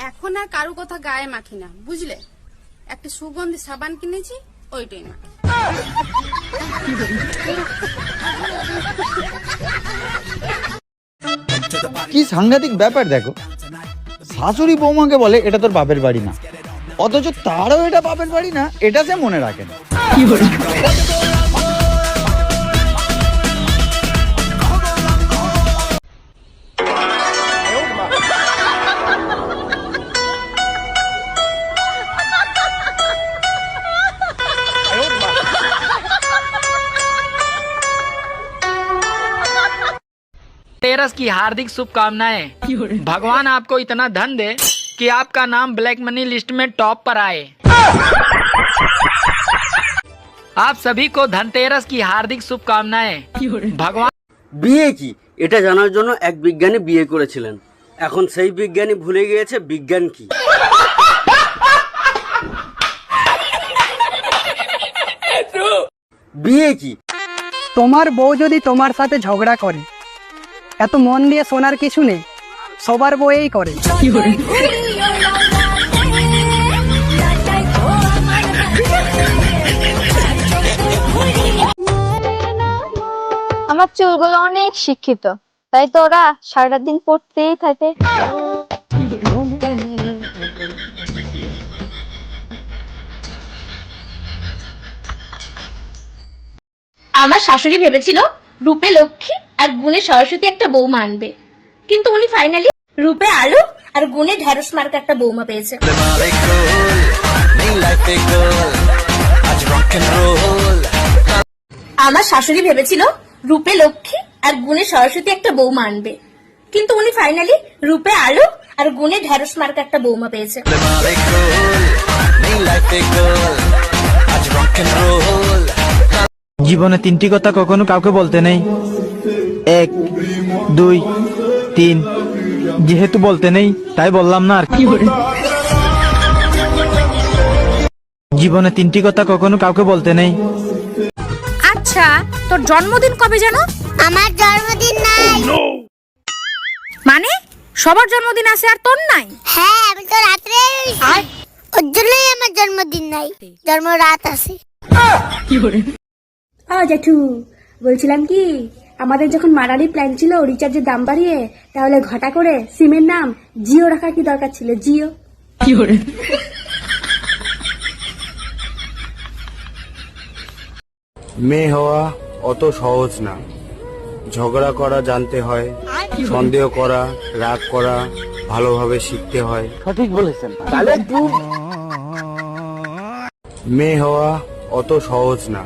এখন আর কারো কথা গায়ে মাখি না, বুঝলে? একটা সুগন্ধি সাবান কিনেছি, ওইটাই মাখি। কি সাংঘাতিক ব্যাপার দেখো, শাশুড়ি বৌমাকে বলে এটা তোর বাপের বাড়ি না, অথচ তারও এটা বাপের বাড়ি না, এটা সে মনে রাখে না। धनतेरस की हार्दिक शुभकामनाएं। भगवान आपको इतना धन दे कि आपका नाम ब्लैक मनी लिस्ट में टॉप पर आए। आप सभी को धनतेरस की हार्दिक शुभकामनाएं। भगवान। বিয়ে কি এটা জানার জন্য এক বিজ্ঞানী বিয়ে করেছিলেন, এখন সেই বিজ্ঞানী ভুলে গিয়েছে বিজ্ঞান কি। বিয়ে কি? তোমার বউ যদি তোমার সাথে ঝগড়া করে, এত মন দিয়ে শোনার কিছু নেই, সবার বউই করে। আমার চুলগুলো অনেক শিক্ষিত, তাই তো ওরা সারাটা দিন পড়তেই থাকে। আমার শাশুড়ি ভেবেছিল রূপে লক্ষ্মী আর গুণে সরস্বতী একটা বৌমা আনবে, কিন্তু উনি ফাইনালি রূপে আলু আর গুণে ঢেঁড়স মার্কা একটা বৌমা পেয়েছে। আমার শাশুড়ি ভেবেছিল রূপে লক্ষ্মী আর গুণে সরস্বতী একটা বৌমা আনবে, কিন্তু উনি ফাইনালি রূপে আলু আর গুণে ঢেঁড়স মার্কা একটা বৌমা পেয়েছে। জীবনে তিনটি কথা কখনো কাউকে বলতে নেই, 1 2 3। যেহেতু বলতে নেই তাই বললাম না আর কি। জীবনে তিনটি কথা কখনো কাউকে বলতে নেই। আচ্ছা, তোর জন্মদিন কবে জানো? আমার জন্মদিন নাই। মানে সবার জন্মদিন আছে আর তোর নাই? হ্যাঁ, আমি তো রাত্রে ওর জন্যই আমার জন্মদিন নাই, জন্ম রাত আছে। জেঠু বলছিলাম কি, আমাদের যখন মারারি প্ল্যান ছিল রিচার্জের দাম বাড়িয়ে, তাহলে ঘটা করে সিমের নাম জিও রাখার কি দরকার ছিল? জিও। মেয়ে হওয়া অত সহজ না, ঝগড়া করা জানতে হয়, সন্দেহ করা, রাগ করা ভালোভাবে শিখতে হয়। সঠিক বলেছেন। মেয়ে হওয়া অত সহজ না।